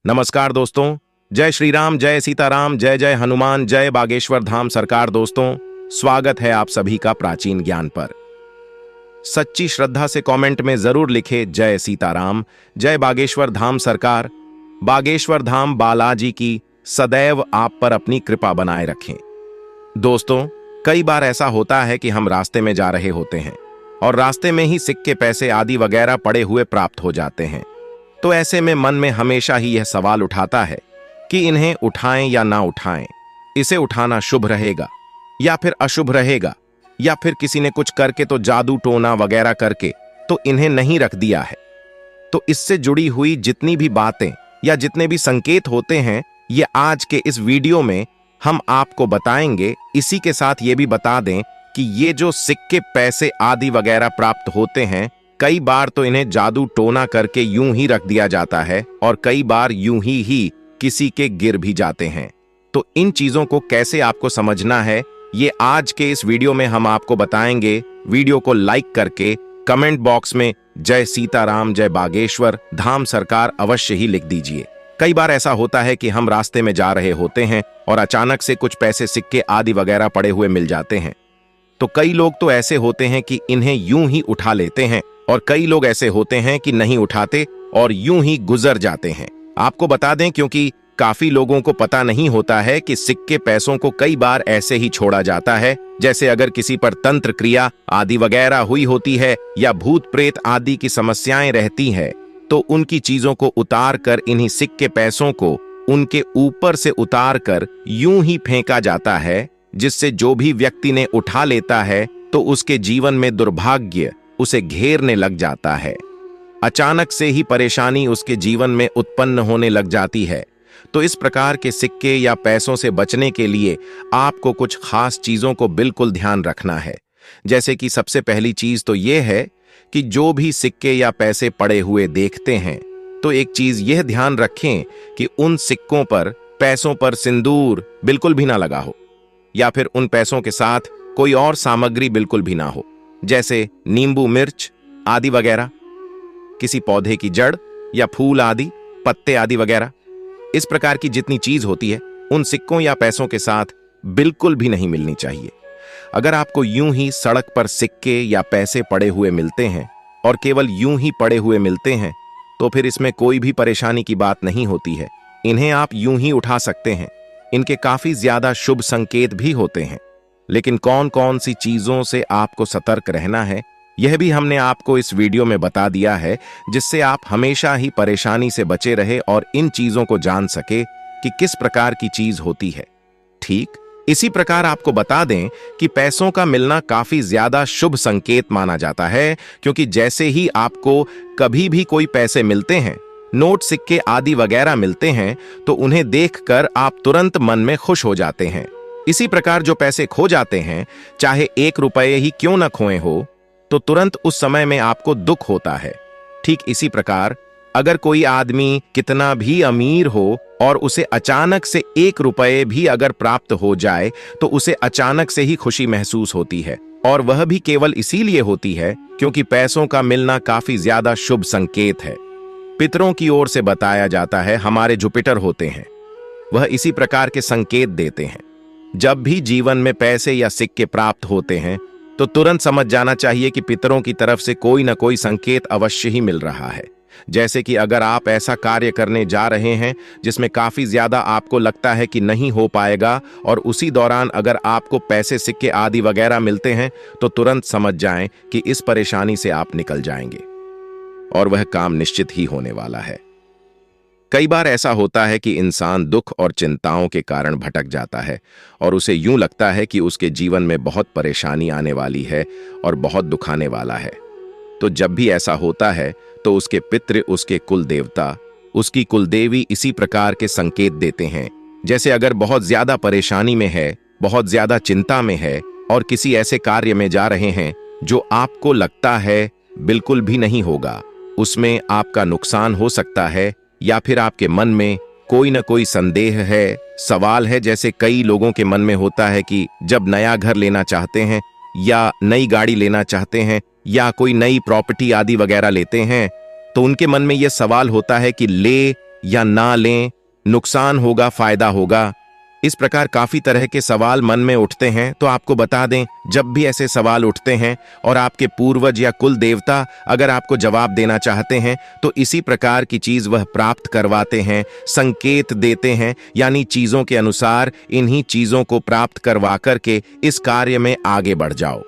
नमस्कार दोस्तों। जय श्री राम, जय सीताराम, जय जय हनुमान, जय बागेश्वर धाम सरकार। दोस्तों, स्वागत है आप सभी का प्राचीन ज्ञान पर। सच्ची श्रद्धा से कमेंट में जरूर लिखे जय सीताराम, जय बागेश्वर धाम सरकार। बागेश्वर धाम बालाजी की सदैव आप पर अपनी कृपा बनाए रखें। दोस्तों, कई बार ऐसा होता है कि हम रास्ते में जा रहे होते हैं और रास्ते में ही सिक्के, पैसे आदि वगैरह पड़े हुए प्राप्त हो जाते हैं। तो ऐसे में मन में हमेशा ही यह सवाल उठाता है कि इन्हें उठाएं या ना उठाएं, इसे उठाना शुभ रहेगा या फिर अशुभ रहेगा, या फिर किसी ने कुछ करके तो जादू टोना वगैरह करके तो इन्हें नहीं रख दिया है। तो इससे जुड़ी हुई जितनी भी बातें या जितने भी संकेत होते हैं, ये आज के इस वीडियो में हम आपको बताएंगे। इसी के साथ ये भी बता दें कि ये जो सिक्के, पैसे आदि वगैरह प्राप्त होते हैं, कई बार तो इन्हें जादू टोना करके यूं ही रख दिया जाता है और कई बार यूं ही किसी के गिर भी जाते हैं। तो इन चीजों को कैसे आपको समझना है, ये आज के इस वीडियो में हम आपको बताएंगे। वीडियो को लाइक करके कमेंट बॉक्स में जय सीताराम, जय बागेश्वर धाम सरकार अवश्य ही लिख दीजिए। कई बार ऐसा होता है कि हम रास्ते में जा रहे होते हैं और अचानक से कुछ पैसे, सिक्के आदि वगैरह पड़े हुए मिल जाते हैं। तो कई लोग तो ऐसे होते हैं कि इन्हें यूं ही उठा लेते हैं और कई लोग ऐसे होते हैं कि नहीं उठाते और यूं ही गुजर जाते हैं। आपको बता दें, क्योंकि काफी लोगों को पता नहीं होता है कि सिक्के, पैसों को कई बार ऐसे ही छोड़ा जाता है, जैसे अगर किसी पर तंत्र क्रिया आदि वगैरह हुई होती है या भूत प्रेत आदि की समस्याएं रहती है, तो उनकी चीजों को उतार कर, इन्हीं सिक्के पैसों को उनके ऊपर से उतार कर यूं ही फेंका जाता है, जिससे जो भी व्यक्ति ने उठा लेता है तो उसके जीवन में दुर्भाग्य उसे घेरने लग जाता है। अचानक से ही परेशानी उसके जीवन में उत्पन्न होने लग जाती है। तो इस प्रकार के सिक्के या पैसों से बचने के लिए आपको कुछ खास चीजों को बिल्कुल ध्यान रखना है। जैसे कि सबसे पहली चीज तो यह है कि जो भी सिक्के या पैसे पड़े हुए देखते हैं, तो एक चीज यह ध्यान रखें कि उन सिक्कों पर, पैसों पर सिंदूर बिल्कुल भी ना लगा हो, या फिर उन पैसों के साथ कोई और सामग्री बिल्कुल भी ना हो, जैसे नींबू, मिर्च आदि वगैरह, किसी पौधे की जड़ या फूल आदि, पत्ते आदि वगैरह। इस प्रकार की जितनी चीज होती है, उन सिक्कों या पैसों के साथ बिल्कुल भी नहीं मिलनी चाहिए। अगर आपको यूं ही सड़क पर सिक्के या पैसे पड़े हुए मिलते हैं और केवल यूं ही पड़े हुए मिलते हैं, तो फिर इसमें कोई भी परेशानी की बात नहीं होती है। इन्हें आप यूं ही उठा सकते हैं। इनके काफी ज्यादा शुभ संकेत भी होते हैं। लेकिन कौन कौन सी चीजों से आपको सतर्क रहना है, यह भी हमने आपको इस वीडियो में बता दिया है, जिससे आप हमेशा ही परेशानी से बचे रहे और इन चीजों को जान सके कि किस प्रकार की चीज होती है। ठीक इसी प्रकार आपको बता दें कि पैसों का मिलना काफी ज्यादा शुभ संकेत माना जाता है, क्योंकि जैसे ही आपको कभी भी कोई पैसे मिलते हैं, नोट, सिक्के आदि वगैरह मिलते हैं, तो उन्हें देखकर आप तुरंत मन में खुश हो जाते हैं। इसी प्रकार जो पैसे खो जाते हैं, चाहे 1 रुपये ही क्यों न खोए हो, तो तुरंत उस समय में आपको दुख होता है। ठीक इसी प्रकार अगर कोई आदमी कितना भी अमीर हो और उसे अचानक से 1 रुपये भी अगर प्राप्त हो जाए, तो उसे अचानक से ही खुशी महसूस होती है, और वह भी केवल इसीलिए होती है क्योंकि पैसों का मिलना काफी ज्यादा शुभ संकेत है। पितरों की ओर से बताया जाता है, हमारे जुपिटर होते हैं, वह इसी प्रकार के संकेत देते हैं। जब भी जीवन में पैसे या सिक्के प्राप्त होते हैं, तो तुरंत समझ जाना चाहिए कि पितरों की तरफ से कोई ना कोई संकेत अवश्य ही मिल रहा है। जैसे कि अगर आप ऐसा कार्य करने जा रहे हैं जिसमें काफी ज्यादा आपको लगता है कि नहीं हो पाएगा, और उसी दौरान अगर आपको पैसे, सिक्के आदि वगैरह मिलते हैं, तो तुरंत समझ जाएं कि इस परेशानी से आप निकल जाएंगे और वह काम निश्चित ही होने वाला है। कई बार ऐसा होता है कि इंसान दुख और चिंताओं के कारण भटक जाता है और उसे यूं लगता है कि उसके जीवन में बहुत परेशानी आने वाली है और बहुत दुखाने वाला है। तो जब भी ऐसा होता है, तो उसके पितृ, उसके कुल देवता, उसकी कुलदेवी इसी प्रकार के संकेत देते हैं। जैसे अगर बहुत ज्यादा परेशानी में है, बहुत ज्यादा चिंता में है और किसी ऐसे कार्य में जा रहे हैं जो आपको लगता है बिल्कुल भी नहीं होगा, उसमें आपका नुकसान हो सकता है, या फिर आपके मन में कोई न कोई संदेह है, सवाल है, जैसे कई लोगों के मन में होता है कि जब नया घर लेना चाहते हैं या नई गाड़ी लेना चाहते हैं या कोई नई प्रॉपर्टी आदि वगैरह लेते हैं, तो उनके मन में यह सवाल होता है कि ले या ना लें, नुकसान होगा फायदा होगा। इस प्रकार काफी तरह के सवाल मन में उठते हैं। तो आपको बता दें, जब भी ऐसे सवाल उठते हैं और आपके पूर्वज या कुल देवता अगर आपको जवाब देना चाहते हैं तो इसी प्रकार की चीज वह प्राप्त करवाते हैं, संकेत देते हैं, यानी चीजों के अनुसार इन्हीं चीजों को प्राप्त करवा करके इस कार्य में आगे बढ़ जाओ।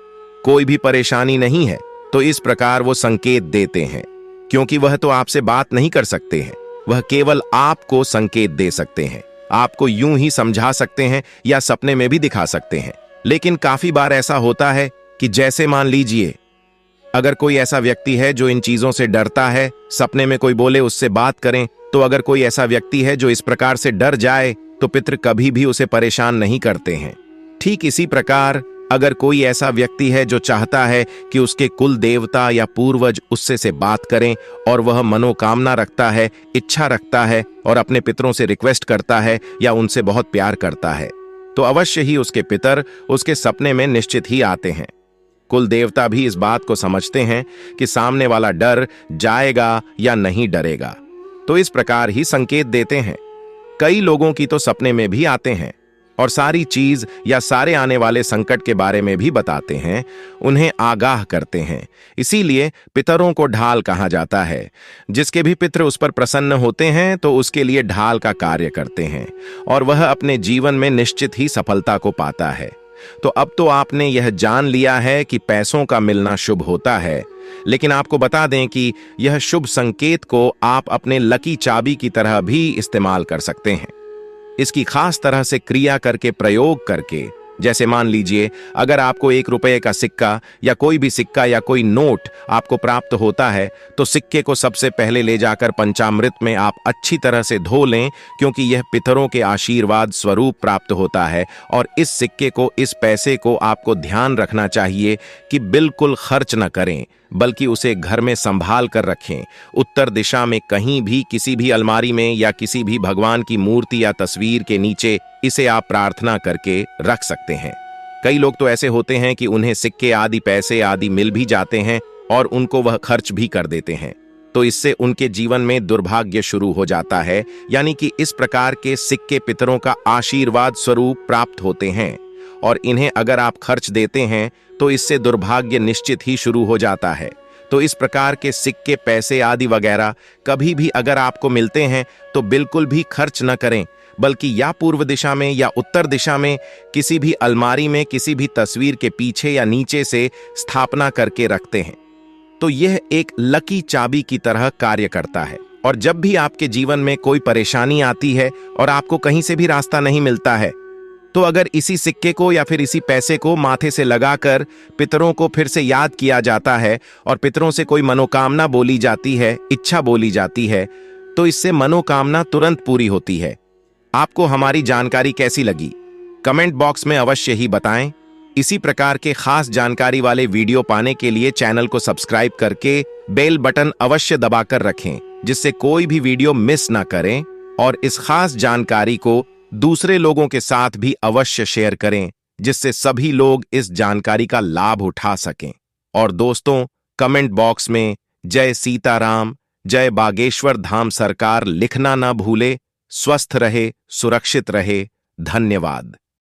कोई भी परेशानी नहीं है तो इस प्रकार वो संकेत देते हैं, क्योंकि वह तो आपसे बात नहीं कर सकते हैं, वह केवल आपको संकेत दे सकते हैं। आपको यूं ही समझा सकते हैं या सपने में भी दिखा सकते हैं। लेकिन काफी बार ऐसा होता है कि जैसे मान लीजिए अगर कोई ऐसा व्यक्ति है जो इन चीजों से डरता है, सपने में कोई बोले उससे बात करें, तो अगर कोई ऐसा व्यक्ति है जो इस प्रकार से डर जाए तो पितृ कभी भी उसे परेशान नहीं करते हैं। ठीक इसी प्रकार अगर कोई ऐसा व्यक्ति है जो चाहता है कि उसके कुल देवता या पूर्वज उससे से बात करें और वह मनोकामना रखता है, इच्छा रखता है और अपने पितरों से रिक्वेस्ट करता है या उनसे बहुत प्यार करता है, तो अवश्य ही उसके पितर उसके सपने में निश्चित ही आते हैं। कुल देवता भी इस बात को समझते हैं कि सामने वाला डर जाएगा या नहीं डरेगा, तो इस प्रकार ही संकेत देते हैं। कई लोगों की तो सपने में भी आते हैं और सारी चीज या सारे आने वाले संकट के बारे में भी बताते हैं, उन्हें आगाह करते हैं। इसीलिए पितरों को ढाल कहा जाता है। जिसके भी पितर उस पर प्रसन्न होते हैं तो उसके लिए ढाल का कार्य करते हैं और वह अपने जीवन में निश्चित ही सफलता को पाता है। तो अब तो आपने यह जान लिया है कि पैसों का मिलना शुभ होता है, लेकिन आपको बता दें कि यह शुभ संकेत को आप अपने लकी चाबी की तरह भी इस्तेमाल कर सकते हैं। इसकी खास तरह से क्रिया करके, प्रयोग करके, जैसे मान लीजिए अगर आपको 1 रुपये का सिक्का या कोई भी सिक्का या कोई नोट आपको प्राप्त होता है तो सिक्के को सबसे पहले ले जाकर पंचामृत में आप अच्छी तरह से धो लें, क्योंकि यह पितरों के आशीर्वाद स्वरूप प्राप्त होता है। और इस सिक्के को, इस पैसे को आपको ध्यान रखना चाहिए कि बिल्कुल खर्च न करें, बल्कि उसे घर में संभाल कर रखें। उत्तर दिशा में कहीं भी, किसी भी अलमारी में या किसी भी भगवान की मूर्ति या तस्वीर के नीचे इसे आप प्रार्थना करके रख सकते हैं। कई लोग तो ऐसे होते हैं कि उन्हें सिक्के आदि, पैसे आदि मिल भी जाते हैं और उनको वह खर्च भी कर देते हैं, तो इससे उनके जीवन में दुर्भाग्य शुरू हो जाता है। यानी कि इस प्रकार के सिक्के पितरों का आशीर्वाद स्वरूप प्राप्त होते हैं और इन्हें अगर आप खर्च देते हैं तो इससे दुर्भाग्य निश्चित ही शुरू हो जाता है। तो इस प्रकार के सिक्के, पैसे आदि वगैरह कभी भी अगर आपको मिलते हैं तो बिल्कुल भी खर्च न करें, बल्कि या पूर्व दिशा में या उत्तर दिशा में किसी भी अलमारी में, किसी भी तस्वीर के पीछे या नीचे से स्थापना करके रखते हैं। तो यह एक लकी चाबी की तरह कार्य करता है। और जब भी आपके जीवन में कोई परेशानी आती है और आपको कहीं से भी रास्ता नहीं मिलता है, तो अगर इसी सिक्के को या फिर इसी पैसे को माथे से लगाकर पितरों को फिर से याद किया जाता है और पितरों से कोई मनोकामना बोली जाती है, इच्छा बोली जाती है, तो इससे मनोकामना तुरंत पूरी होती है। आपको हमारी जानकारी कैसी लगी? कमेंट बॉक्स में अवश्य ही बताएं। इसी प्रकार के खास जानकारी वाले वीडियो पाने के लिए चैनल को सब्सक्राइब करके बेल बटन अवश्य दबाकर रखें, जिससे कोई भी वीडियो मिस ना करें। और इस खास जानकारी को दूसरे लोगों के साथ भी अवश्य शेयर करें, जिससे सभी लोग इस जानकारी का लाभ उठा सकें। और दोस्तों, कमेंट बॉक्स में जय सीताराम, जय बागेश्वर धाम सरकार लिखना ना भूले। स्वस्थ रहे, सुरक्षित रहे। धन्यवाद।